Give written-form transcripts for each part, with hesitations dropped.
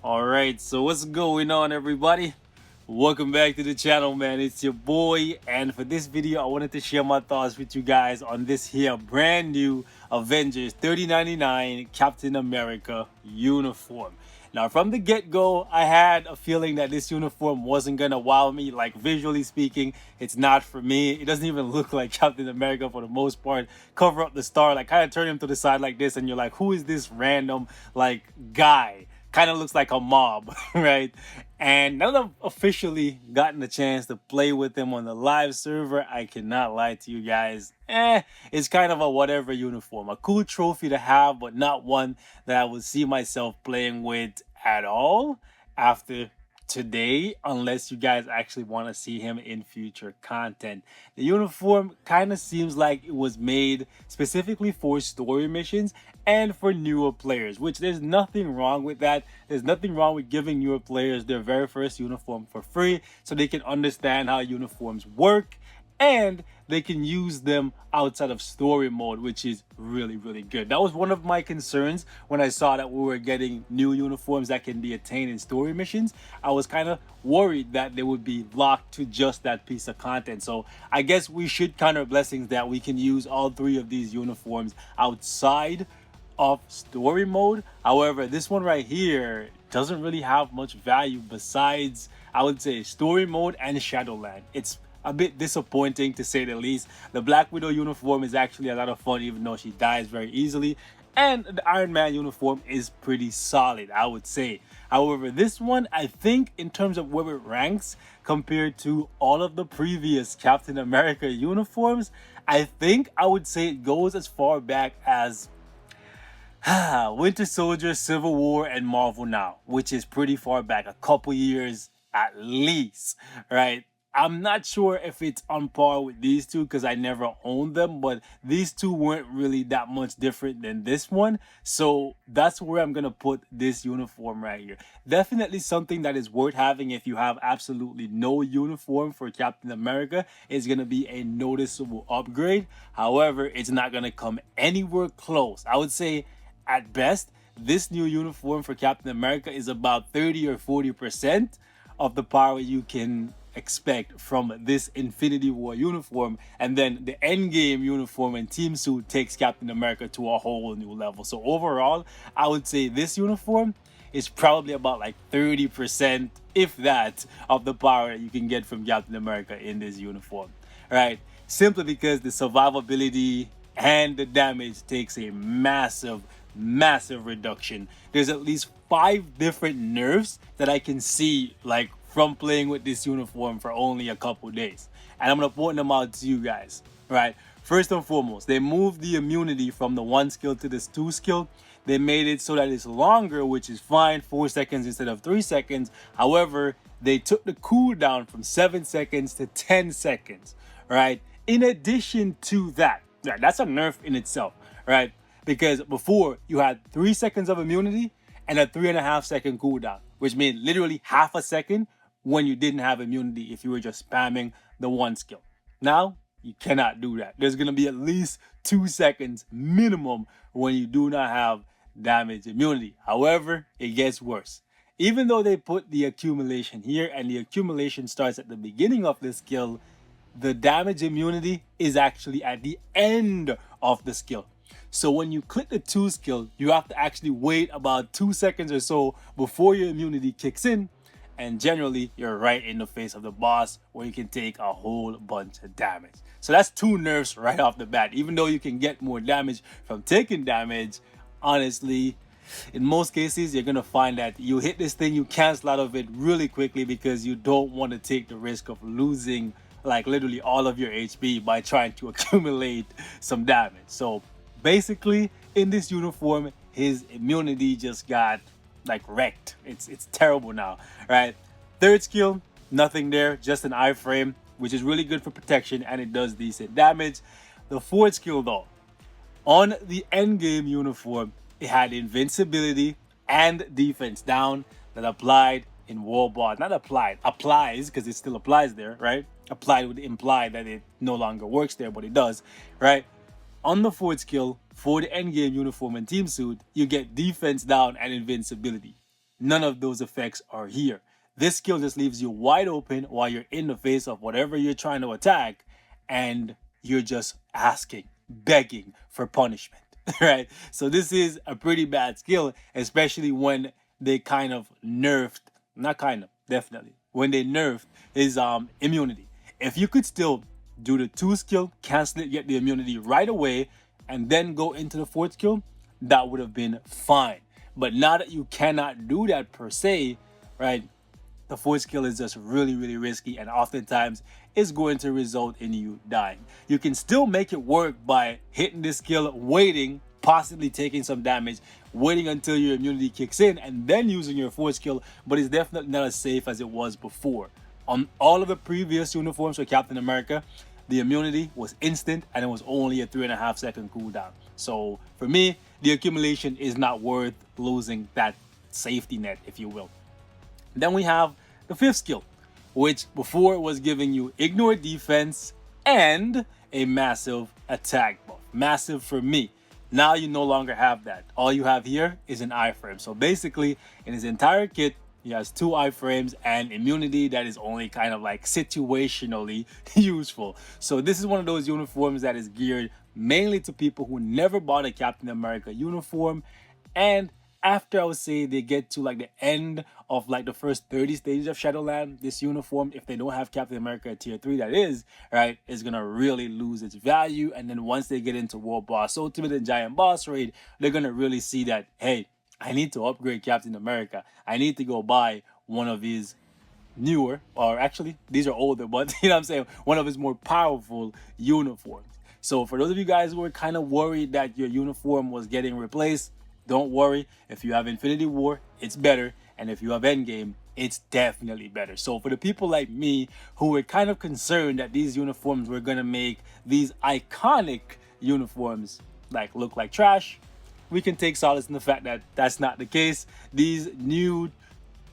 Alright, so what's going on, everybody? Welcome back to the channel, man. It's your boy, and for this video I wanted to share my thoughts with you guys on this here brand new Avengers 3099 Captain America uniform. Now, from the get-go, I had a feeling that this uniform wasn't gonna wow me. Like, visually speaking, it's not for me. It doesn't even look like Captain America for the most part. Cover up the star, like kind of turn him to the side like this, and you're like, who is this random like guy? Kind of looks like a mob, right? And now that I've officially gotten the chance to play with him on the live server, I cannot lie to you guys. It's kind of a whatever uniform. A cool trophy to have, but not one that I would see myself playing with at all after today, unless you guys actually want to see him in future content. The uniform kind of seems like it was made specifically for story missions and for newer players, which there's nothing wrong with that. There's nothing wrong with giving newer players their very first uniform for free so they can understand how uniforms work and they can use them outside of story mode, which is really good. That was one of my concerns when I saw that we were getting new uniforms that can be attained in story missions. I was kind of worried that they would be locked to just that piece of content. So I guess we should count our blessings that we can use all three of these uniforms outside of story mode. However, this one right here doesn't really have much value besides, I would say, story mode and Shadowland. It's a bit disappointing, to say the least. The Black Widow uniform is actually a lot of fun, even though she dies very easily, and the Iron Man uniform is pretty solid, I would say. However, this one, I think in terms of where it ranks compared to all of the previous Captain America uniforms, I think I would say it goes as far back as Winter Soldier, Civil War, and Marvel Now, which is pretty far back, a couple years at least, right? I'm not sure if it's on par with these two because I never owned them, but these two weren't really that much different than this one. So that's where I'm going to put this uniform right here. Definitely something that is worth having if you have absolutely no uniform for Captain America. It's going to be a noticeable upgrade. However, it's not going to come anywhere close. I would say at best, this new uniform for Captain America is about 30 or 40% of the power you can expect from this Infinity War uniform, and then the Endgame uniform and team suit takes Captain America to a whole new level. So overall, I would say this uniform is probably about like 30%, if that, of the power that you can get from Captain America in this uniform, right? Simply because the survivability and the damage takes a massive reduction. There's at least 5 different nerfs that I can see, like, from playing with this uniform for only a couple days, and I'm gonna point them out to you guys, right? First and foremost, they moved the immunity from the 1 skill to this 2 skill. They made it so that it's longer, which is fine, 4 seconds instead of 3 seconds. However, they took the cooldown from 7 seconds to 10 seconds, right? In addition to that, that's a nerf in itself, right? Because before you had 3 seconds of immunity and a 3.5 second cooldown, which means literally half a second when you didn't have immunity if you were just spamming the 1 skill. Now, you cannot do that. There's going to be at least 2 seconds minimum when you do not have damage immunity. However, it gets worse. Even though they put the accumulation here and the accumulation starts at the beginning of the skill, the damage immunity is actually at the end of the skill. So when you click the 2 skill, you have to actually wait about 2 seconds or so before your immunity kicks in, and generally you're right in the face of the boss where you can take a whole bunch of damage. So that's 2 nerfs right off the bat. Even though you can get more damage from taking damage, honestly, in most cases you're gonna find that you hit this thing, you cancel out of it really quickly because you don't want to take the risk of losing like literally all of your HP by trying to accumulate some damage. So basically, in this uniform, his immunity just got like wrecked. It's terrible now, right? 3rd skill, nothing there, just an iframe, which is really good for protection and it does decent damage. The 4th skill though, on the endgame uniform, it had invincibility and defense down that applied in wall bar. Not applied, applies, because it still applies there, right? Applied would imply that it no longer works there, but it does, right? On the 4th skill, for the endgame uniform and team suit, you get defense down and invincibility. none of those effects are here. This skill just leaves you wide open while you're in the face of whatever you're trying to attack, and you're just asking, begging for punishment, right? So this is a pretty bad skill, especially when they kind of nerfed, not kind of, definitely, when they nerfed his immunity. If you could still do the 2 skill, cancel it, get the immunity right away, and then go into the 4th skill, that would have been fine. But now that you cannot do that per se, right, the 4th skill is just really, really risky, and oftentimes is going to result in you dying. You can still make it work by hitting this skill, waiting, possibly taking some damage, waiting until your immunity kicks in, and then using your 4th skill, but it's definitely not as safe as it was before. On all of the previous uniforms for Captain America, the immunity was instant, and it was only a 3.5 second cooldown. So for me, the accumulation is not worth losing that safety net, if you will. Then we have the 5th skill, which before was giving you ignore defense and a massive attack buff. Massive for me. Now you no longer have that. All you have here is an iframe. So basically, in his entire kit, he has 2 iframes and immunity that is only kind of like situationally useful. So this is one of those uniforms that is geared mainly to people who never bought a Captain America uniform, and after I would say they get to like the end of like the first 30 stages of Shadowland, this uniform, if they don't have Captain America tier 3, that is, right, is gonna really lose its value. And then once they get into World Boss Ultimate and Giant Boss Raid, they're gonna really see that, hey, I need to upgrade Captain America. I need to go buy one of his newer, or actually these are older, but you know what I'm saying, one of his more powerful uniforms. So for those of you guys who are kind of worried that your uniform was getting replaced, don't worry. If you have Infinity War, it's better. And if you have Endgame, it's definitely better. So for the people like me who were kind of concerned that these uniforms were going to make these iconic uniforms like look like trash, we can take solace in the fact that that's not the case. These new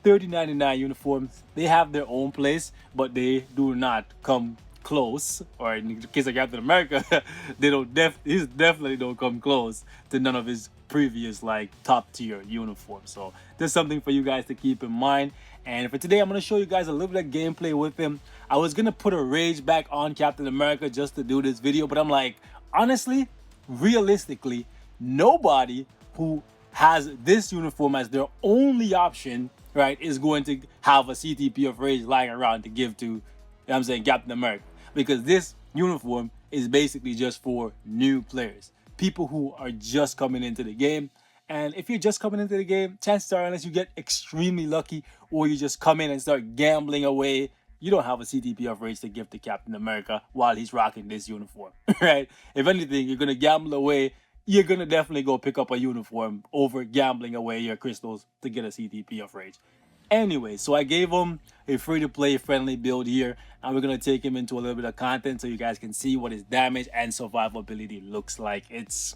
$30.99 uniforms, they have their own place, but they do not come close, or in the case of Captain America, they don't definitely don't come close to none of his previous like top tier uniforms. So there's something for you guys to keep in mind. And for today, I'm going to show you guys a little bit of gameplay with him. I was going to put a rage back on Captain America just to do this video, but I'm like, honestly, realistically, nobody who has this uniform as their only option, right, is going to have a CTP of rage lying around to give to, you know what I'm saying, Captain America. Because this uniform is basically just for new players, people who are just coming into the game. And if you're just coming into the game, chances are, unless you get extremely lucky or you just come in and start gambling away, you don't have a CTP of rage to give to Captain America while he's rocking this uniform, right? If anything, you're going to gamble away. You're going to definitely go pick up a uniform over gambling away your crystals to get a CTP of rage. Anyway, so I gave him a free-to-play friendly build here, and we're going to take him into a little bit of content so you guys can see what his damage and survivability looks like. It's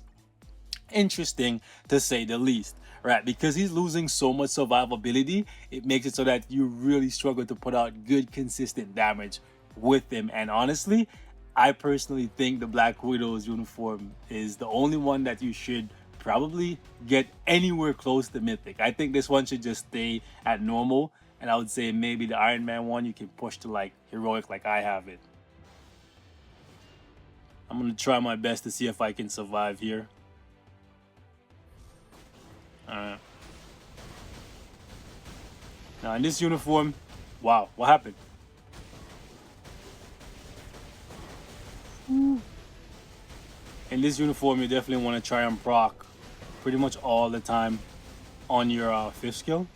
interesting to say the least, right? Because he's losing so much survivability, it makes it so that you really struggle to put out good, consistent damage with him. And honestly, I personally think the Black Widow's uniform is the only one that you should probably get anywhere close to Mythic. I think this one should just stay at normal, and I would say maybe the Iron Man one you can push to like heroic like I have it. I'm gonna try my best to see if I can survive here. Alright. Now in this uniform, wow, what happened? In this uniform, you definitely want to try and proc pretty much all the time on your 5th skill.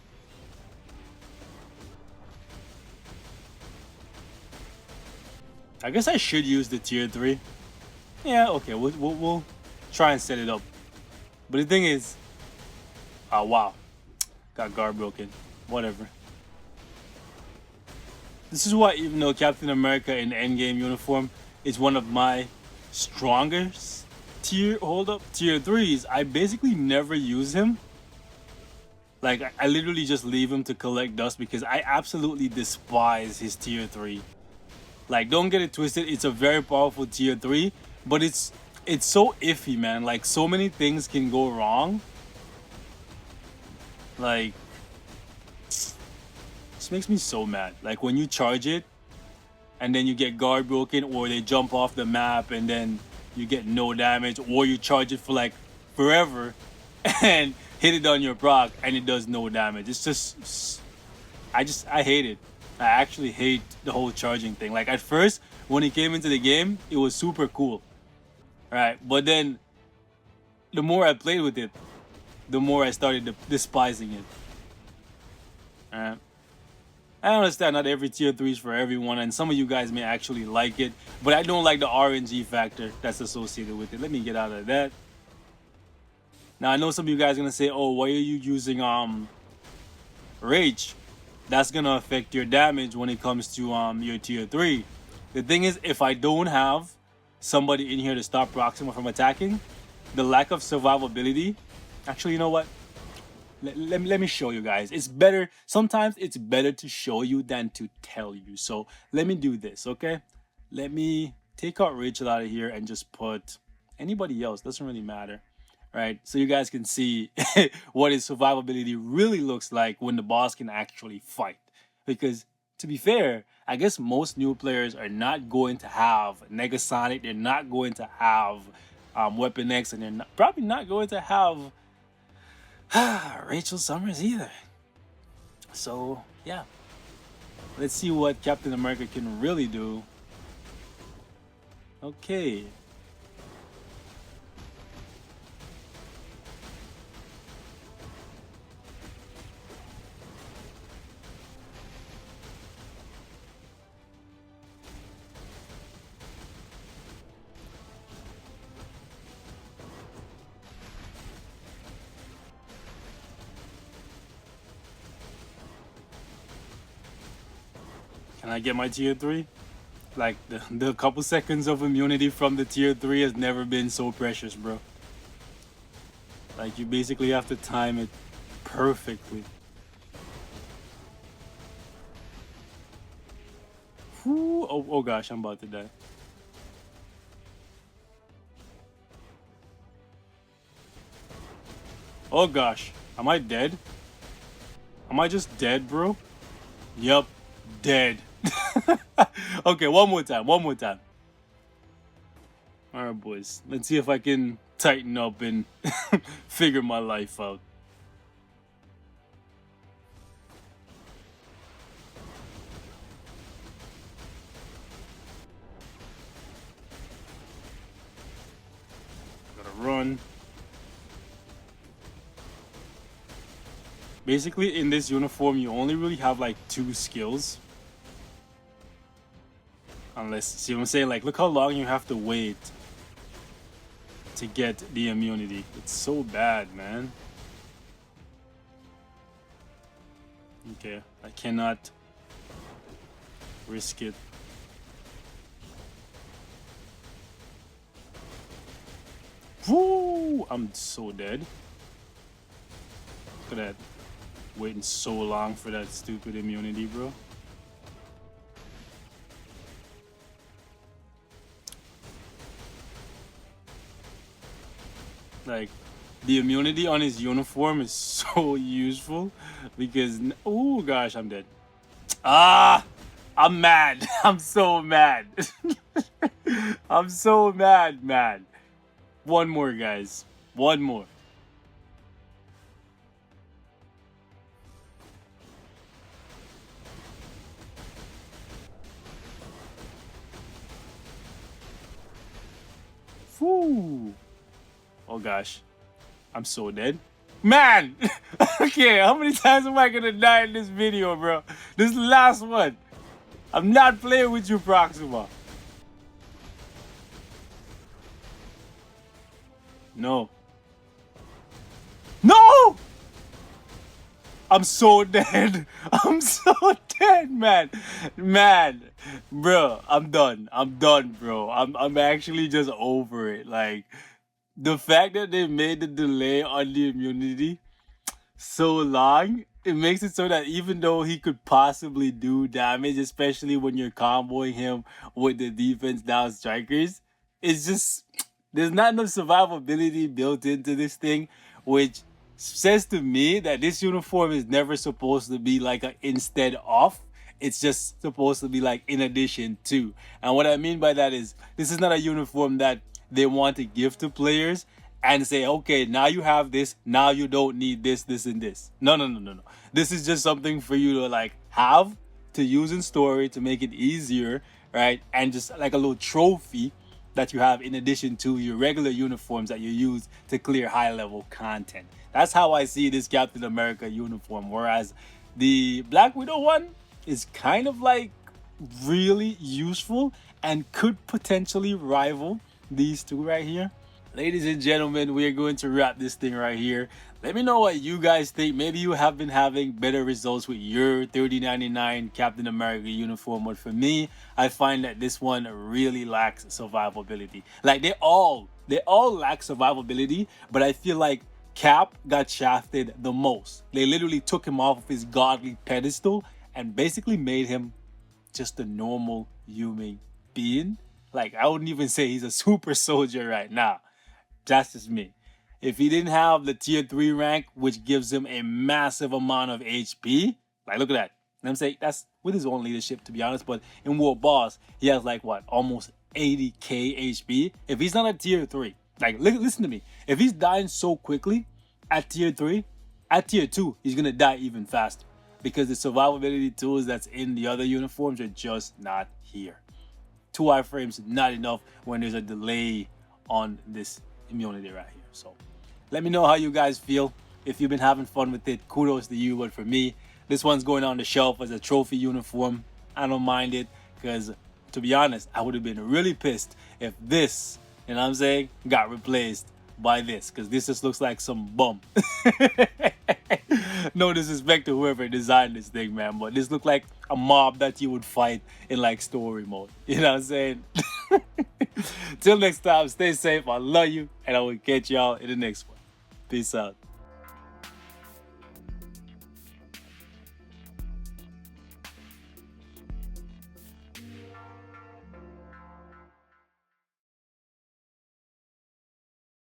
I guess I should use the tier 3. Yeah, okay, we'll try and set it up. But the thing is, wow, got guard broken. Whatever. This is why, even though Captain America in the Endgame uniform is one of my strongest tier 3s, I basically never use him. Like, I literally just leave him to collect dust because I absolutely despise his tier 3. Like, don't get it twisted, it's a very powerful tier 3, but it's so iffy, man. Like, so many things can go wrong. Like, This makes me so mad. Like when you charge it and then you get guard broken, or they jump off the map and then you get no damage, or you charge it for like forever and hit it on your proc and it does no damage. It's just, I hate it. I actually hate the whole charging thing. Like at first, when it came into the game, it was super cool, right? But then the more I played with it, the more I started despising it. Alright. I understand not every tier 3 is for everyone, and some of you guys may actually like it, but I don't like the RNG factor that's associated with it. Let me get out of that. Now I know some of you guys are gonna say, "Oh, why are you using Rage? That's gonna affect your damage when it comes to your tier 3." The thing is, if I don't have somebody in here to stop Proxima from attacking, the lack of survivability. Actually, you know what? Let me show you guys. It's better. Sometimes it's better to show you than to tell you. So let me do this, okay? Let me take out Rachel out of here and just put anybody else. Doesn't really matter, right? So you guys can see what his survivability really looks like when the boss can actually fight. Because to be fair, I guess most new players are not going to have Negasonic. They're not going to have Weapon X, and they're probably not going to have Rachel Summers either. So yeah, let's see what Captain America can really do. Okay. Can I get my tier 3? Like the couple seconds of immunity from the tier 3 has never been so precious, bro. Like you basically have to time it perfectly. Whew. Oh gosh, I'm about to die. Oh gosh, am I dead? Am I just dead, bro? Yup, dead. Okay, one more time. Alright, boys. Let's see if I can tighten up and figure my life out. Gotta run. Basically, in this uniform, you only really have like 2 skills. Unless, see what I'm saying? Like, look how long you have to wait to get the immunity. It's so bad, man. Okay, I cannot risk it. Woo! I'm so dead. Look at that. Waiting so long for that stupid immunity, bro. Like, the immunity on his uniform is so useful because, oh gosh, I'm dead. Ah, I'm mad. I'm so mad. I'm so mad, man. One more, guys. One more. Whew. Oh gosh. I'm so dead. Man! Okay, how many times am I gonna die in this video, bro? This is the last one. I'm not playing with you, Proxima. No. No! I'm so dead. I'm so dead, man. Man, bro, I'm done. I'm done, bro. I'm actually just over it. Like, the fact that they made the delay on the immunity so long, it makes it so that even though he could possibly do damage, especially when you're comboing him with the defense down strikers, it's just, there's not enough survivability built into this thing, which says to me that this uniform is never supposed to be like an instead of. It's just supposed to be like in addition to. And what I mean by that is this is not a uniform that they want to give to players and say, okay, now you have this, now you don't need this, this, and this. No, no, no, no, no. This is just something for you to like have to use in story to make it easier, right? And just like a little trophy that you have in addition to your regular uniforms that you use to clear high level content. That's how I see this Captain America uniform. Whereas the Black Widow one is kind of like really useful and could potentially rival these two right here. Ladies and gentlemen, we are going to wrap this thing right here. Let me know what you guys think. Maybe you have been having better results with your 3099 Captain America uniform, but for me, I find that this one really lacks survivability. Like they all lack survivability, but I feel like Cap got shafted the most. They literally took him off of his godly pedestal and basically made him just a normal human being. Like I wouldn't even say he's a super soldier right now. That's just me. If he didn't have the tier 3 rank, which gives him a massive amount of HP, like look at that. I'm saying that's with his own leadership, to be honest. But in World Boss, he has like what, almost 80k HP. If he's not a tier 3, like listen to me. If he's dying so quickly at tier 3, at tier 2, he's gonna die even faster because the survivability tools that's in the other uniforms are just not here. 2 iframes not enough when there's a delay on this immunity right here. So let me know how you guys feel. If you've been having fun with it, kudos to you. But for me, this one's going on the shelf as a trophy uniform. I don't mind it because, to be honest, I would have been really pissed if this, you know what I'm saying, got replaced by this, because this just looks like some bum. No disrespect to whoever designed this thing, man, but this looked like a mob that you would fight in like story mode. You know what I'm saying? Till next time, stay safe. I love you, and I will catch y'all in the next one. Peace out.